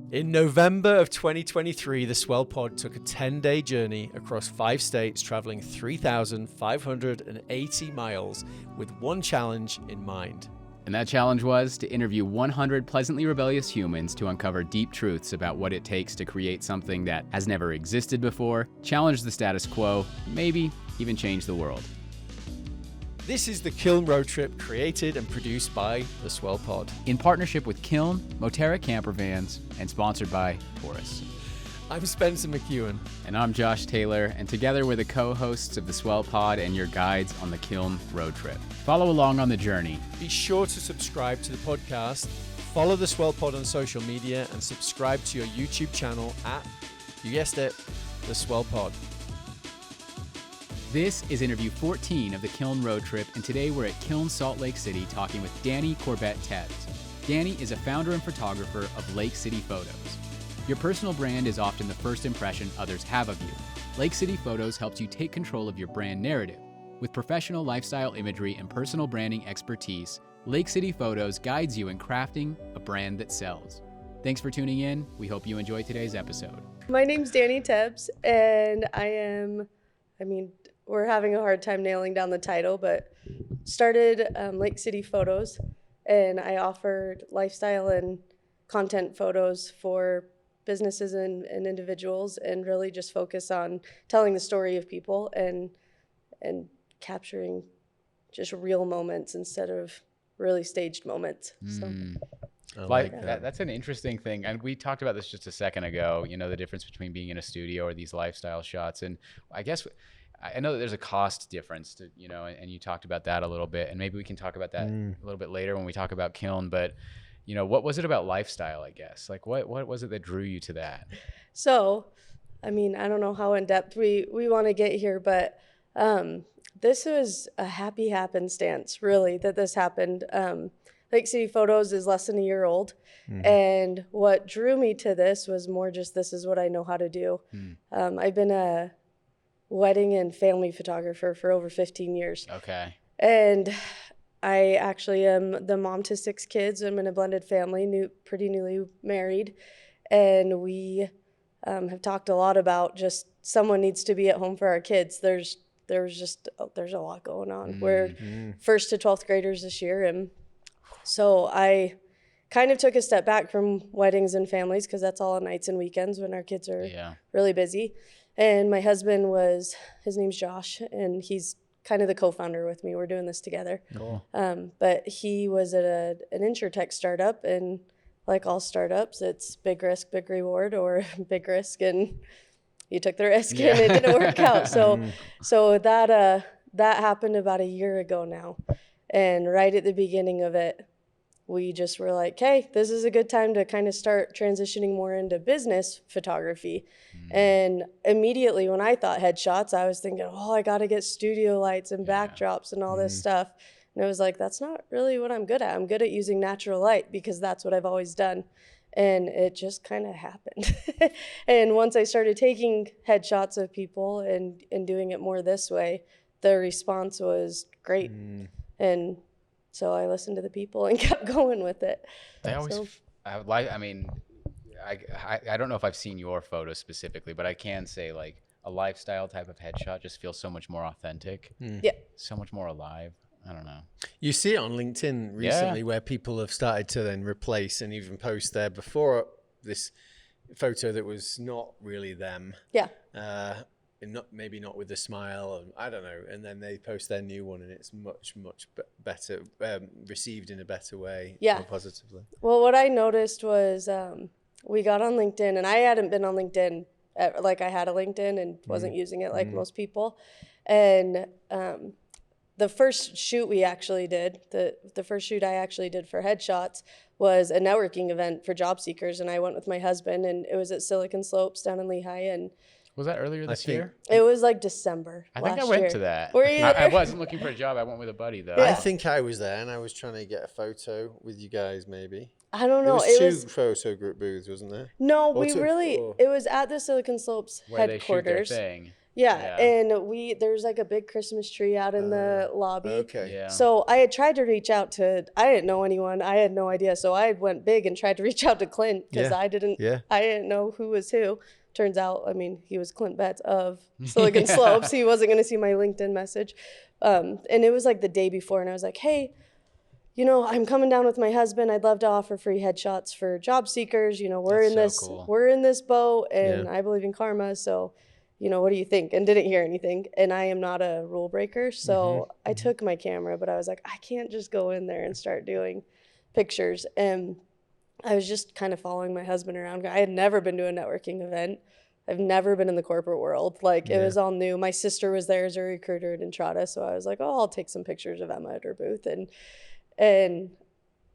In November of 2023, the Swell Pod took a 10-day journey across 5 states, traveling 3,580 miles with one challenge in mind. And that challenge was to interview 100 pleasantly rebellious humans to uncover deep truths about what it takes to create something that has never existed before, challenge the status quo, maybe even change the world. This is the Kiln Road Trip, created and produced by the Swell Pod. In partnership with Kiln, Moterra Camper Vans, and sponsored by Taurus. I'm Spencer McEwen. And I'm Josh Taylor, and together we're the co-hosts of the Swell Pod and your guides on the Kiln Road Trip. Follow along on the journey. Be sure to subscribe to the podcast, follow the Swell Pod on social media, and subscribe to your YouTube channel at, you guessed it, the Swell Pod. This is interview 14 of the Kiln Road Trip, and today we're at Kiln Salt Lake City talking with Dani Corbett-Tebbs. Dani is a founder and photographer of Lake City Photos. Your personal brand is often the first impression others have of you. Lake City Photos helps you take control of your brand narrative. With professional lifestyle imagery and personal branding expertise, Lake City Photos guides you in crafting a brand that sells. Thanks for tuning in. We hope you enjoy today's episode. My name's Dani Tebbs, and we're having a hard time nailing down the title, but started Lake City Photos, and I offered lifestyle and content photos for businesses and individuals, and really just focus on telling the story of people and capturing just real moments instead of really staged moments. So. That's an interesting thing. And we talked about this just a second ago, the difference between being in a studio or these lifestyle shots. And I guess I know that there's a cost difference to, and you talked about that a little bit, and maybe we can talk about that a little bit later when we talk about Kiln. But, what was it about lifestyle, I guess? Like, what was it that drew you to that? So, I don't know how in depth we want to get here, but this was a happy happenstance, really, that this happened. Lake City Photos is less than a year old. Mm-hmm. And what drew me to this was more just, this is what I know how to do. I've been a wedding and family photographer for over 15 years. Okay. And I actually am the mom to 6 kids. I'm in a blended family, pretty newly married. And we have talked a lot about just someone needs to be at home for our kids. There's a lot going on. We're 1st to 12th graders this year. And so I kind of took a step back from weddings and families, because that's all on nights and weekends when our kids are really busy. And my husband his name's Josh, and he's kind of the co-founder with me. We're doing this together. Cool. But he was at an insurtech startup, and like all startups, it's big risk, big reward, or big risk and you took the risk and it didn't work out. So that happened about a year ago now. And right at the beginning of it, we just were like, hey, this is a good time to kind of start transitioning more into business photography. And immediately when I thought headshots, I was thinking, I got to get studio lights and backdrops and all this stuff. And it was like, that's not really what I'm good at. I'm good at using natural light because that's what I've always done. And it just kind of happened. And once I started taking headshots of people and doing it more this way, the response was great. And so I listened to the people and kept going with it. I don't know if I've seen your photos specifically, but I can say like a lifestyle type of headshot just feels so much more authentic. Yeah. So much more alive. I don't know. You see it on LinkedIn recently where people have started to then replace and even post their before this photo that was not really them. Yeah. Maybe not with the smile, and I don't know. And then they post their new one, and it's much better received in a better way, more positively. Well, what I noticed was we got on LinkedIn, and I hadn't been on LinkedIn. I had a LinkedIn and wasn't using it like most people. And the first shoot we actually did, the first shoot I actually did for headshots was a networking event for job seekers, and I went with my husband, and it was at Silicon Slopes down in Lehigh, and was that earlier this year? It was like December. I think I went to that. Were you there? I wasn't looking for a job. I went with a buddy though. Yeah. I think I was there, and I was trying to get a photo with you guys. Maybe I don't know. It was 2 photo group booths, wasn't there? No, it was at the Silicon Slopes where headquarters. They shoot their thing. Yeah. And there's like a big Christmas tree out in the lobby. Okay. Yeah. So I had tried to reach out to, I didn't know anyone. I had no idea. So I went big and tried to reach out to Clint because I didn't know who was who. Turns out, I mean, he was Clint Betts of Silicon Slopes. He wasn't going to see my LinkedIn message. And it was like the day before. And I was like, hey, you know, I'm coming down with my husband. I'd love to offer free headshots for job seekers. You know, we're in this boat and I believe in karma. So, you know, what do you think? And didn't hear anything. And I am not a rule breaker. So I took my camera, but I was like, I can't just go in there and start doing pictures. And I was just kind of following my husband around. I had never been to a networking event. I've never been in the corporate world. Like, it was all new. My sister was there as a recruiter at Entrada. So I was like, oh, I'll take some pictures of Emma at her booth. And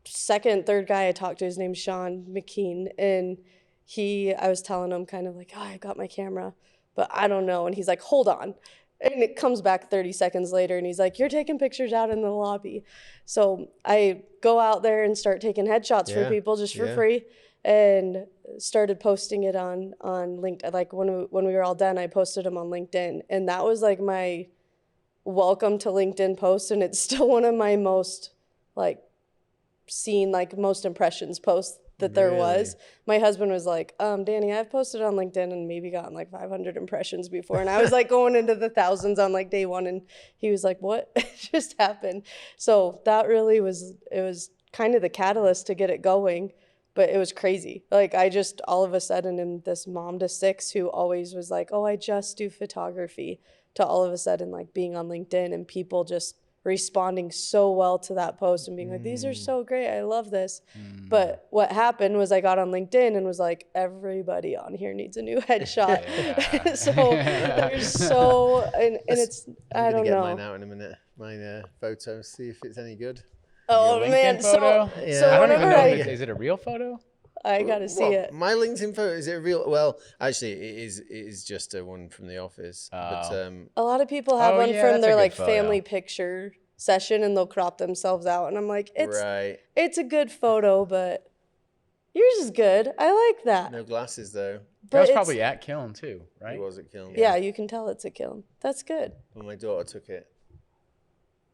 second, third guy I talked to, his name's Sean McKean. And I was telling him kind of like, oh, I got my camera, but I don't know. And he's like, hold on. And it comes back 30 seconds later and he's like, you're taking pictures out in the lobby. So I go out there and start taking headshots for people just for free, and started posting it on LinkedIn. Like when we were all done, I posted them on LinkedIn, and that was like my welcome to LinkedIn post. And it's still one of my most like seen, like most impressions posts that there was. My husband was like, Dani, I've posted on LinkedIn and maybe gotten like 500 impressions before. And I was like going into the thousands on like day one. And he was like, what just happened? So that really was kind of the catalyst to get it going. But it was crazy. Like, I just all of a sudden am this mom to 6 who always was like, oh, I just do photography, to all of a sudden like being on LinkedIn and people just responding so well to that post and being like, these are so great, I love this. But what happened was I got on LinkedIn and was like, everybody on here needs a new headshot. So there's and it's, I don't know. I'm gonna get mine out in a minute, my photo, see if it's any good. Oh man, photo? So I don't whenever even know, is it a real photo? I gotta see it. My LinkedIn photo, is it real? Well, actually, it is just a one from the office. But a lot of people have one from their like photo. family picture session, and they'll crop themselves out, and I'm like, it's a good photo, but yours is good. I like that. No glasses though. But that was probably at Kiln too, right? It was at Kiln. Yeah, you can tell it's a Kiln. That's good. Well, my daughter took it.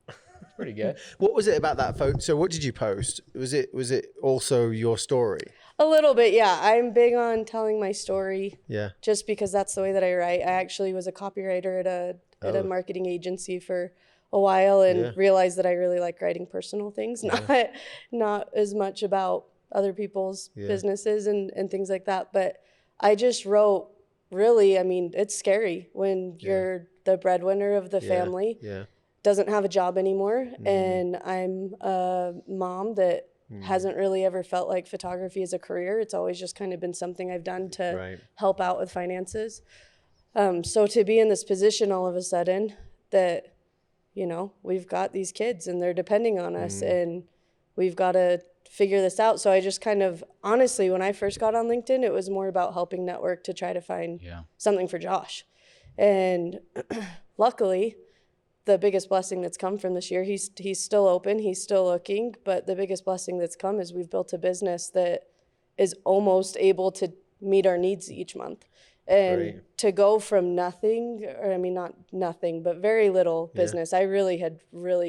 It's pretty good. What was it about that photo? So what did you post? Was it also your story? A little bit, yeah. I'm big on telling my story. Yeah. Just because that's the way that I write. I actually was a copywriter at a marketing agency for a while, and realized that I really like writing personal things, not as much about other people's businesses and things like that. But I just wrote, really, I mean, it's scary when you're the breadwinner of the family. Yeah. Doesn't have a job anymore, and I'm a mom that hasn't really ever felt like photography is a career. It's always just kind of been something I've done to help out with finances. So to be in this position all of a sudden that, you know, we've got these kids and they're depending on us, and we've got to figure this out. So I just kind of, honestly, when I first got on LinkedIn, it was more about helping network to try to find something for Josh. And luckily, the biggest blessing that's come from this year, he's still open, he's still looking, but the biggest blessing that's come is we've built a business that is almost able to meet our needs each month. And to go from nothing, or I mean, not nothing, but very little business, I really had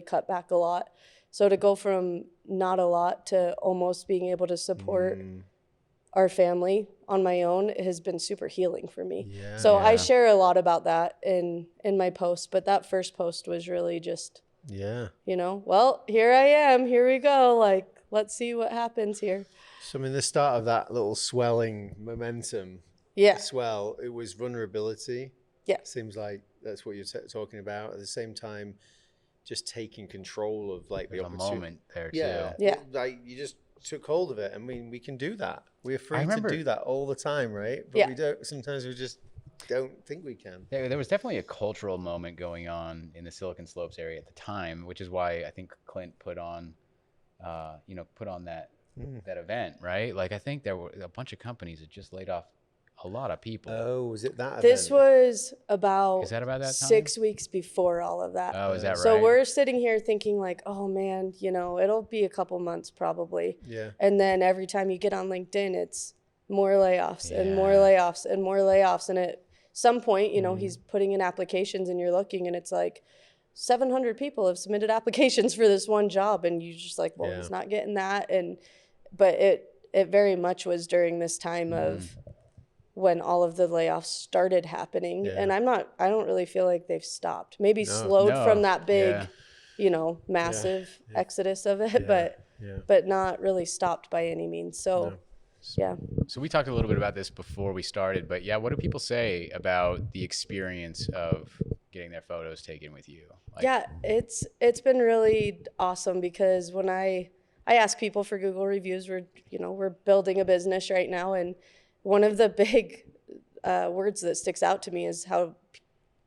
cut back a lot. So to go from not a lot to almost being able to support our family on my own has been super healing for me. I share a lot about that in my posts, but that first post was really just, you know, well, here I am, here we go. Like, let's see what happens here. So I mean, the start of that little swelling momentum, swell, it was vulnerability. Yeah. Seems like that's what you're talking about. At the same time, just taking control of like the opportunity. Moment there too. Yeah. Like you just took hold of it. I mean, we can do that. We're free to do that all the time, right? But we don't, sometimes we just don't think we can. There was definitely a cultural moment going on in the Silicon Slopes area at the time, which is why I think Clint put on that event, right? Like I think there were a bunch of companies that just laid off a lot of people. Oh, was it that This event? was about, is that about that time? 6 weeks before all of that. Oh, is that right? So we're sitting here thinking like, oh man, you know, it'll be a couple months probably. Yeah. And then every time you get on LinkedIn, it's more layoffs and more layoffs and more layoffs. And it some point, you know, he's putting in applications and you're looking and it's like 700 people have submitted applications for this one job. And you just like, well, he's not getting that. But it very much was during this time of when all of the layoffs started happening. And I don't really feel like they've stopped. Maybe slowed from that big, you know, massive exodus of it, but not really stopped by any means. So, So we talked a little bit about this before we started, but what do people say about the experience of getting their photos taken with you? Like, it's been really awesome because when I ask people for Google reviews, we're building a business right now, and one of the big words that sticks out to me is how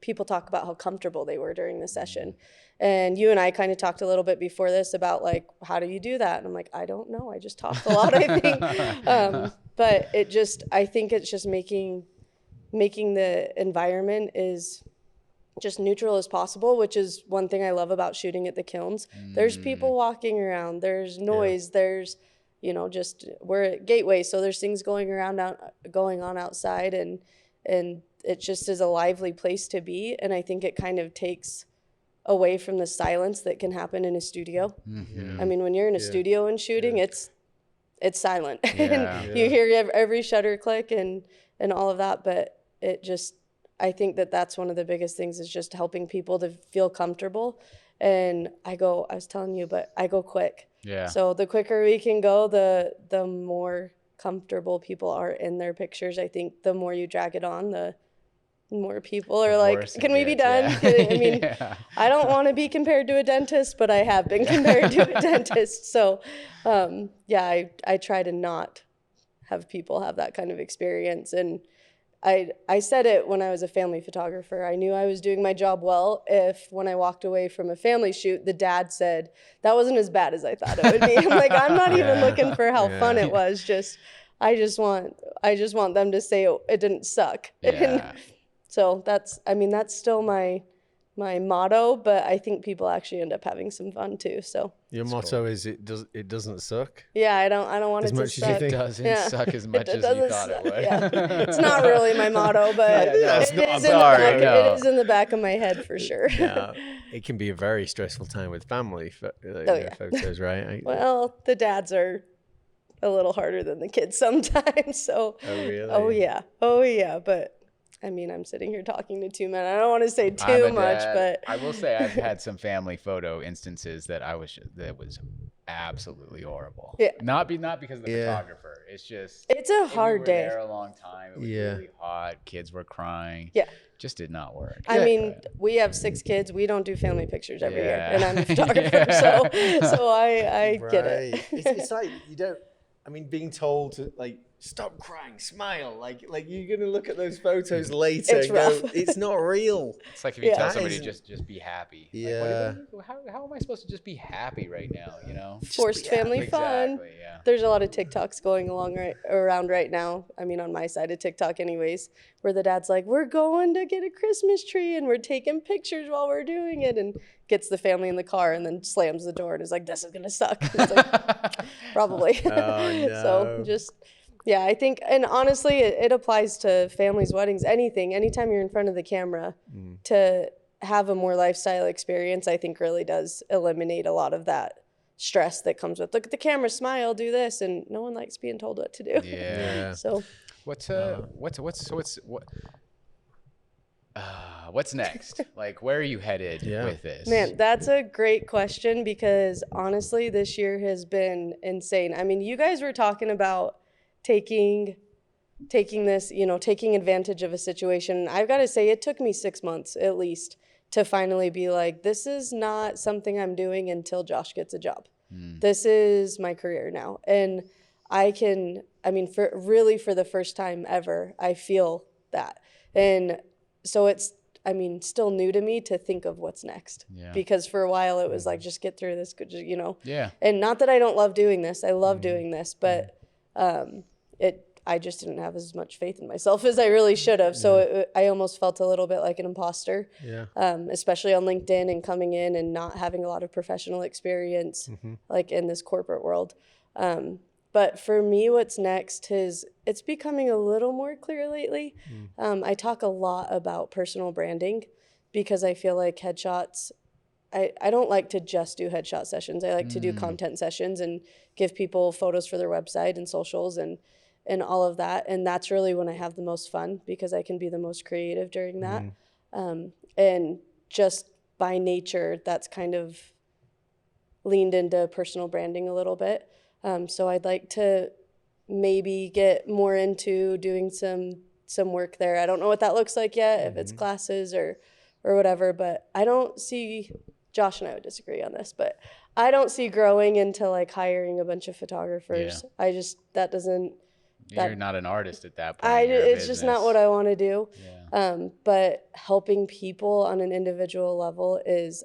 people talk about how comfortable they were during the session. And you and I kind of talked a little bit before this about like, how do you do that? And I'm like, I don't know. I just talk a lot, I think. But I think it's just making the environment is just neutral as possible, which is one thing I love about shooting at the kilns. There's people walking around, there's noise, there's, you know, just we're at Gateway, so there's things going on outside, and it just is a lively place to be. And I think it kind of takes away from the silence that can happen in a studio. I mean, when you're in a studio and shooting, it's silent. And you hear every shutter click and all of that, but I think that's one of the biggest things is just helping people to feel comfortable. And I was telling you, but I go quick. So the quicker we can go, the more comfortable people are in their pictures. I think the more you drag it on, the more people are like, can we be done? I mean, I don't want to be compared to a dentist, but I have been compared to a dentist. So, I try to not have people have that kind of experience. And I said it when I was a family photographer. I knew I was doing my job well if when I walked away from a family shoot, the dad said, that wasn't as bad as I thought it would be. I'm like, I'm not even looking for how fun it was. I just want them to say it didn't suck. And so that's still my motto, but I think people actually end up having some fun too. So your motto is it doesn't suck. Yeah, I don't want it to suck. It doesn't suck as much as you thought it would. It's not really my motto, but it is in the back of my head for sure. It can be a very stressful time with family photos, right? Well, the dads are a little harder than the kids sometimes. So. Oh really? Oh yeah. But I mean, I'm sitting here talking to two men. I don't want to say too much, but I will say I've had some family photo instances that was absolutely horrible. Not because of the photographer. It's a hard day. We were there a long time. It was really hot. Kids were crying. Just did not work. I mean, we have 6 kids. We don't do family pictures every year, and I'm a photographer, so I get it. It's like you don't. I mean, being told to like stop crying, smile, like you're gonna look at those photos later. It's rough. It's not real. It's like if you tell somebody just be happy. Yeah. Like, how am I supposed to just be happy right now? You know, forced family fun. Exactly, yeah. There's a lot of TikToks going around right now. I mean, on my side of TikTok, anyways, where the dad's like, "We're going to get a Christmas tree and we're taking pictures while we're doing it," and gets the family in the car and then slams the door and is like, "This is gonna suck." It's like, probably. Oh, no. So just. Yeah, I think, and honestly, it applies to families, weddings, anytime you're in front of the camera, to have a more lifestyle experience, I think really does eliminate a lot of that stress that comes with, look at the camera, smile, do this, and no one likes being told what to do. Yeah. So what's next? Like, where are you headed with this? Man, that's a great question because honestly, this year has been insane. I mean, you guys were talking about taking this, taking advantage of a situation. I've got to say, it took me 6 months at least to finally be like, this is not something I'm doing until Josh gets a job. This is my career now. And for the first time ever, I feel that. And so it's, still new to me to think of what's next. Because for a while it was like, just get through this, And not that I don't love doing this. I love doing this, but I just didn't have as much faith in myself as I really should have. So I almost felt a little bit like an imposter, especially on LinkedIn and coming in and not having a lot of professional experience, like in this corporate world. But But for me, what's next is it's becoming a little more clear lately. I talk a lot about personal branding because I feel like headshots, I don't like to just do headshot sessions. I like to do content sessions and give people photos for their website and socials and all of that. And that's really when I have the most fun because I can be the most creative during that. And just by nature, that's kind of leaned into personal branding a little bit. So I'd like to maybe get more into doing some work there. I don't know what that looks like yet, if it's classes or whatever, but I don't see, Josh and I would disagree on this, but I don't see growing into like hiring a bunch of photographers. You're not an artist at that point. It's just not what I want to do. But helping people on an individual level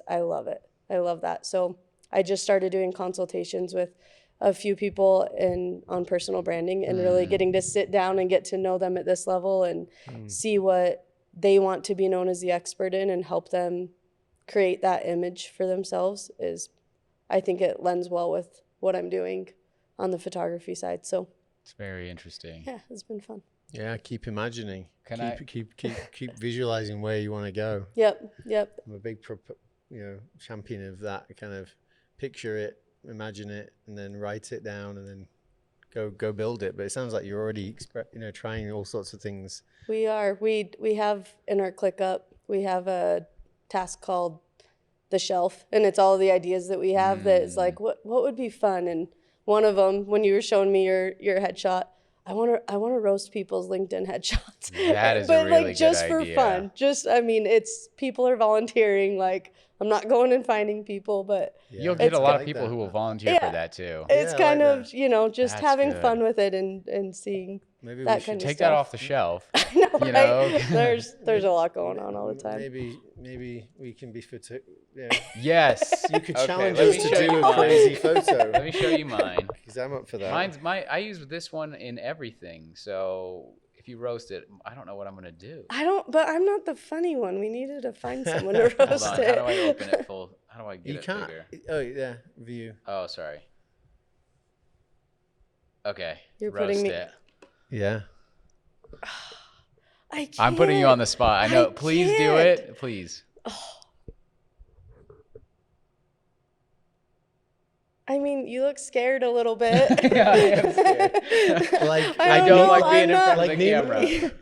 I love it. I love that. So I just started doing consultations with a few people on personal branding and really getting to sit down and get to know them at this level and see what they want to be known as the expert in and help them create that image for themselves I think it lends well with what I'm doing on the photography side. So it's very interesting. Yeah, it's been fun. Yeah, keep imagining. Keep visualizing where you want to go. Yep. I'm a big champion of that. Kind of picture it, imagine it, and then write it down, and then go build it. But it sounds like you're already trying all sorts of things. We are. We have in our ClickUp, we have a task called the shelf, and it's all the ideas that we have that is like what would be fun. And one of them, when you were showing me your headshot, I want to roast people's LinkedIn headshots. That is but a really like just good idea. For fun. It's people are volunteering. Like I'm not going and finding people, but you'll get a lot of people who will volunteer for that too. It's kind of just having fun with it and seeing. Maybe that we should kind of take stuff. that off the shelf. I know, right? There's a lot going on all the time. Maybe we can be Yes. You could challenge us to do a crazy photo. Let me show you mine. Because I'm up for that. I use this one in everything. So if you roast it, I don't know what I'm gonna do. But I'm not the funny one. We needed to find someone to roast Hold on. it. How do I open it full? How do I get it bigger? Oh yeah, view. Oh, sorry. Okay. You're roast putting me. It. Yeah. I'm putting you on the spot. I know. Please do it. Please. I mean, you look scared a little bit. Yeah, I am scared. I don't like being in front of the camera.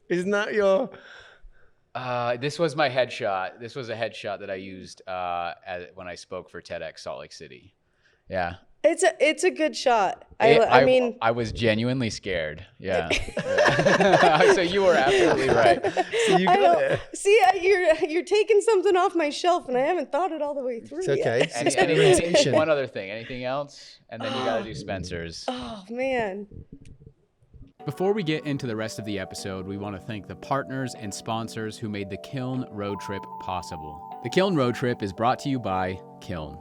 Isn't that your... This was my headshot. This was a headshot that I used when I spoke for TEDx Salt Lake City. Yeah. It's a good shot. I mean, I was genuinely scared. Yeah. So you were absolutely right. So you got it. See, you're taking something off my shelf, and I haven't thought it all the way through. It's okay. Anything, one other thing. Anything else? And then you got to do Spencer's. Oh man. Before we get into the rest of the episode, we want to thank the partners and sponsors who made the Kiln Road Trip possible. The Kiln Road Trip is brought to you by Kiln.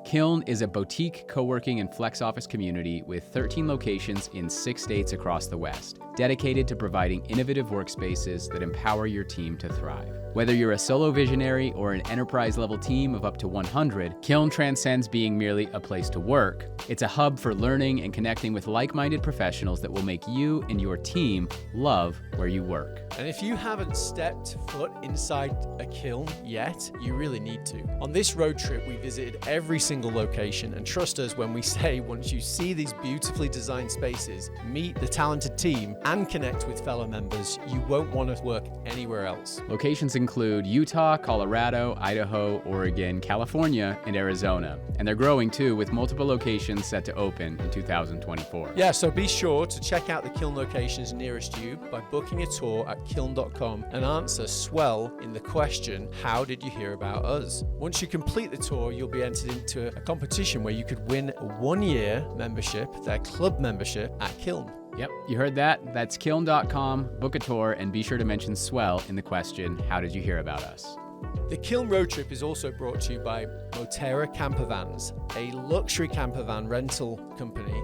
Kiln is a boutique co-working and flex office community with 13 locations in 6 states across the West, dedicated to providing innovative workspaces that empower your team to thrive. Whether you're a solo visionary or an enterprise-level team of up to 100, Kiln transcends being merely a place to work. It's a hub for learning and connecting with like-minded professionals that will make you and your team love where you work. And if you haven't stepped foot inside a kiln yet, you really need to. On this road trip, we visited every single location, and trust us when we say once you see these beautifully designed spaces, meet the talented team, and connect with fellow members, you won't want to work anywhere else. Locations include Utah, Colorado, Idaho, Oregon, California, and Arizona. And they're growing too, with multiple locations set to open in 2024. Yeah, so be sure to check out the kiln locations nearest you by booking a tour at kiln.com and answer Swell in the question, how did you hear about us? Once you complete the tour, you'll be entered into a competition where you could win a 1-year membership, their club membership at Kiln. Yep, you heard that. That's kiln.com, book a tour, and be sure to mention Swell in the question, how did you hear about us? The Kiln Road Trip is also brought to you by Moterra Campervans, a luxury campervan rental company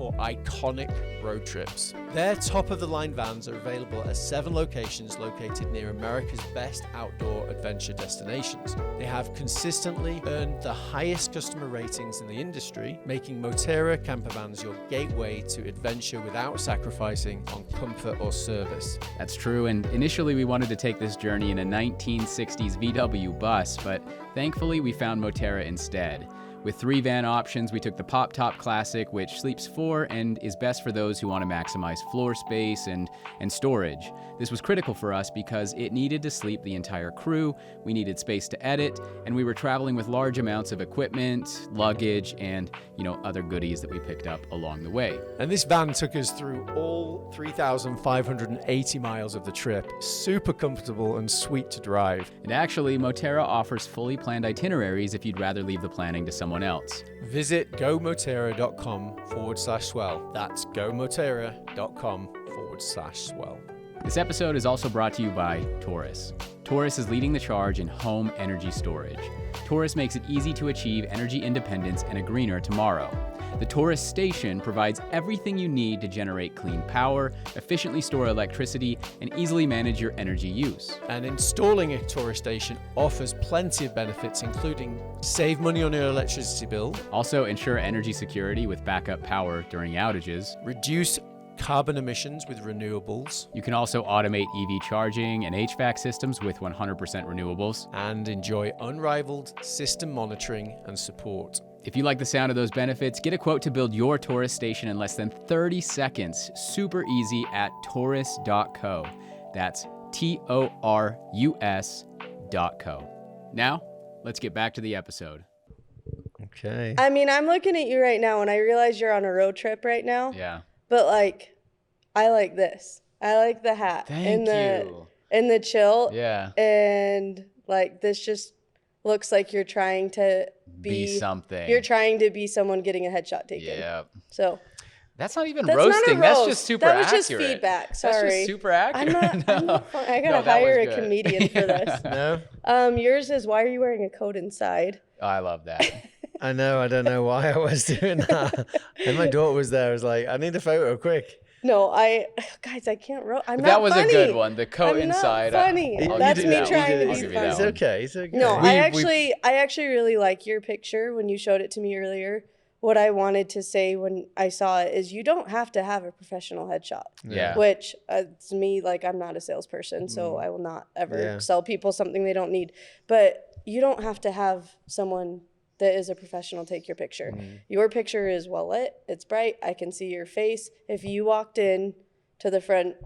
for iconic road trips. Their top-of-the-line vans are available at 7 locations located near America's best outdoor adventure destinations. They have consistently earned the highest customer ratings in the industry, making Moterra campervans your gateway to adventure without sacrificing on comfort or service. That's true, and initially we wanted to take this journey in a 1960s VW bus, but thankfully we found Moterra instead. With 3 van options, we took the Pop Top Classic, which sleeps 4 and is best for those who want to maximize floor space and storage. This was critical for us because it needed to sleep the entire crew, we needed space to edit, and we were traveling with large amounts of equipment, luggage, and other goodies that we picked up along the way. And this van took us through all 3,580 miles of the trip. Super comfortable and sweet to drive. And actually, Moterra offers fully planned itineraries if you'd rather leave the planning to someone else. Visit gomoterra.com/swell. That's gomoterra.com/swell. This episode is also brought to you by Taurus. Taurus is leading the charge in home energy storage. Taurus makes it easy to achieve energy independence and a greener tomorrow. The Taurus station provides everything you need to generate clean power, efficiently store electricity, and easily manage your energy use. And installing a Taurus station offers plenty of benefits, including save money on your electricity bill, also ensure energy security with backup power during outages, reduce carbon emissions with renewables. You can also automate EV charging and HVAC systems with 100% renewables. And enjoy unrivaled system monitoring and support. If you like the sound of those benefits, get a quote to build your Taurus station in less than 30 seconds. Super easy at taurus.co. That's TORUS.co. Now, let's get back to the episode. Okay. I mean, I'm looking at you right now and I realize you're on a road trip right now. Yeah. But I like this. I like the hat. Thank you. And the chill. Yeah. And this just looks like you're trying to be something. You're trying to be someone getting a headshot taken. Yeah. So that's not even that's roasting. Not a roast. That's just super accurate. That was just feedback. Sorry. That's just super accurate. I'm not I gotta hire a comedian for this. No. Yours is, why are you wearing a coat inside? Oh, I love that. I know. I don't know why I was doing that. And my daughter was there. I was like, I need a photo quick. No, guys, I can't roll. I'm not that was funny. a good one. The coat I'm inside. Not funny. That's me trying to be funny. It's okay. It's okay. No, I actually really like your picture when you showed it to me earlier. What I wanted to say when I saw it is you don't have to have a professional headshot. Yeah. Which to me, I'm not a salesperson, so I will not ever sell people something they don't need. But you don't have to have someone that is a professional take your picture. Your picture is well lit. It's bright. I can see your face. If you walked in to the front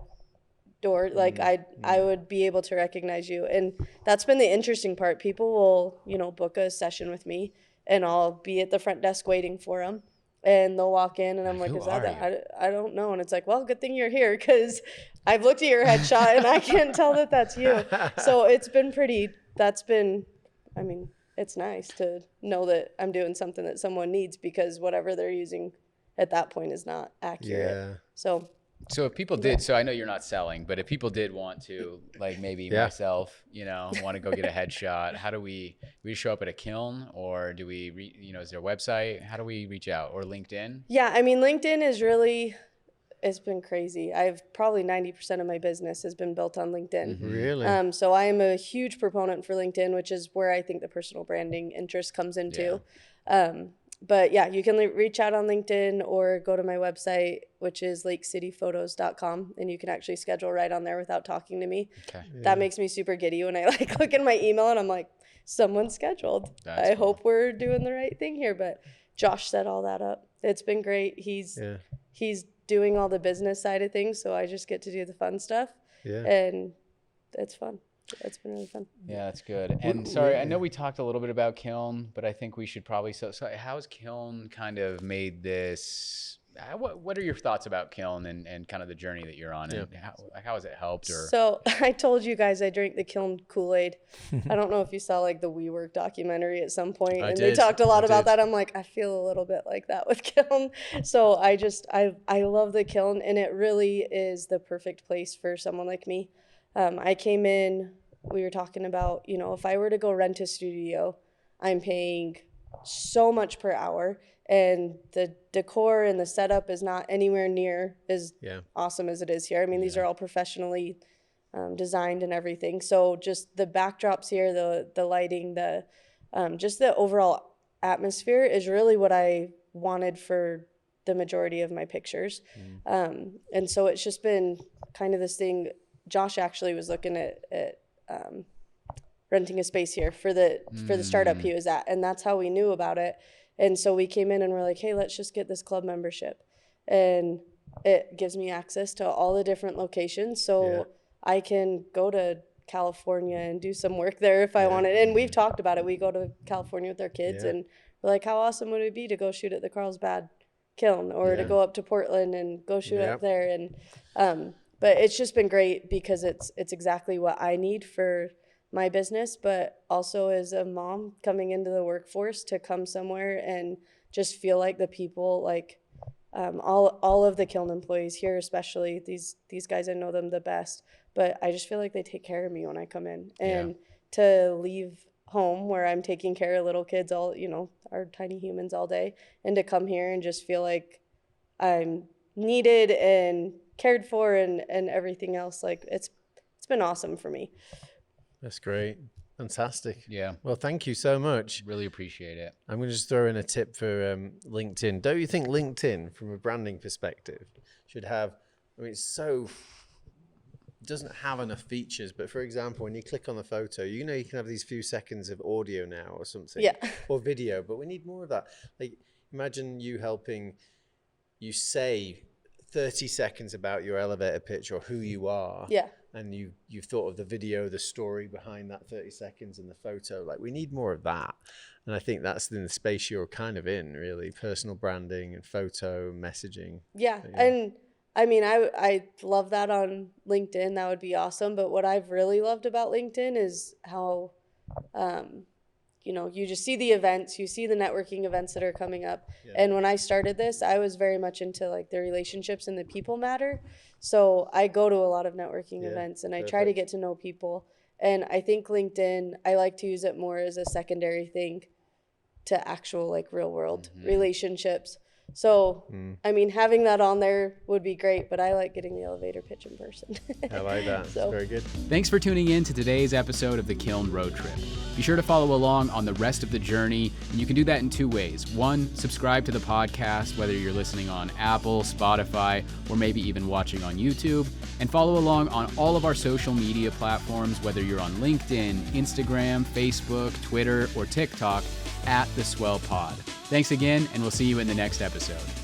door, I would be able to recognize you. And that's been the interesting part. People will, book a session with me and I'll be at the front desk waiting for them. And they'll walk in and I'm like, is that? I don't know. And it's like, well, good thing you're here because I've looked at your headshot and I can't tell that that's you. So it's been it's nice to know that I'm doing something that someone needs because whatever they're using at that point is not accurate. Yeah. So if people did, so I know you're not selling, but if people did want to, maybe myself, want to go get a headshot, how do we show up at a kiln, or do we, is there a website? How do we reach out, or LinkedIn? Yeah, LinkedIn is really, it's been crazy. I've probably 90% of my business has been built on LinkedIn. Mm-hmm. Really? So I am a huge proponent for LinkedIn, which is where I think the personal branding interest comes into. Yeah. But yeah, you can reach out on LinkedIn or go to my website, which is City.Photos.Com, and you can actually schedule right on there without talking to me. Okay. Yeah. That makes me super giddy when I look in my email and I'm like, someone's scheduled. I hope we're doing the right thing here. But Josh set all that up. It's been great. He's doing all the business side of things, so I just get to do the fun stuff. Yeah. And it's fun. It's been really fun. Yeah, that's good. And sorry, I know we talked a little bit about Kiln, but I think we should probably, so how's Kiln kind of made this, what are your thoughts about Kiln and kind of the journey that you're on, and how has it helped? Or So I told you guys I drank the Kiln Kool-Aid. I don't know if you saw the WeWork documentary at some point, and they talked a lot about that. I'm like, I feel a little bit like that with Kiln. So I love the Kiln, and it really is the perfect place for someone like me. I came in, we were talking about, if I were to go rent a studio, I'm paying so much per hour, and the decor and the setup is not anywhere near as awesome as it is here. I mean, these are all professionally designed and everything. So just the backdrops here, the lighting, the just the overall atmosphere is really what I wanted for the majority of my pictures. And so it's just been kind of this thing. Josh actually was looking at renting a space here for the startup he was at, and that's how we knew about it. And so we came in and we're like, hey, let's just get this club membership, and it gives me access to all the different locations, so I can go to California and do some work there if I wanted. And we've talked about it. We go to California with our kids, and we're like, how awesome would it be to go shoot at the Carlsbad kiln, or to go up to Portland and go shoot up there. And but it's just been great because it's exactly what I need for my business, but also as a mom coming into the workforce, to come somewhere and just feel like the people, like all of the kiln employees here, especially these guys, I know them the best, but I just feel like they take care of me when I come in. And to leave home where I'm taking care of little kids, all, you know, our tiny humans all day, and to come here and just feel like I'm needed and cared for and everything else, like it's been awesome for me. That's great. Fantastic. Yeah. Well, thank you so much. Really appreciate it. I'm going to just throw in a tip for LinkedIn. Don't you think LinkedIn, from a branding perspective, should have, I mean, it doesn't have enough features, but for example, when you click on the photo, you know, you can have these few seconds of audio now or something, or video, but we need more of that. Like, imagine you helping you say 30 seconds about your elevator pitch or who you are. And you've thought of the video, the story behind that 30 seconds and the photo. Like, we need more of that. And I think that's in the space you're kind of in, really, personal branding and photo messaging. And I mean, I love that on LinkedIn. That would be awesome. But what I've really loved about LinkedIn is how, you know, you just see the events, you see the networking events that are coming up. And when I started this, I was very much into like the relationships and the people matter. So I go to a lot of networking events, and I try to get to know people. And I think LinkedIn, I like to use it more as a secondary thing to actual like real world relationships. So, I mean, having that on there would be great, but I like getting the elevator pitch in person. I like that. So. Very good. Thanks for tuning in to today's episode of the Kiln Road Trip. Be sure to follow along on the rest of the journey, and you can do that in two ways. One, subscribe to the podcast, whether you're listening on Apple, Spotify, or maybe even watching on YouTube, and follow along on all of our social media platforms, whether you're on LinkedIn, Instagram, Facebook, Twitter, or TikTok, @the Swell Pod. Thanks again, and we'll see you in the next episode.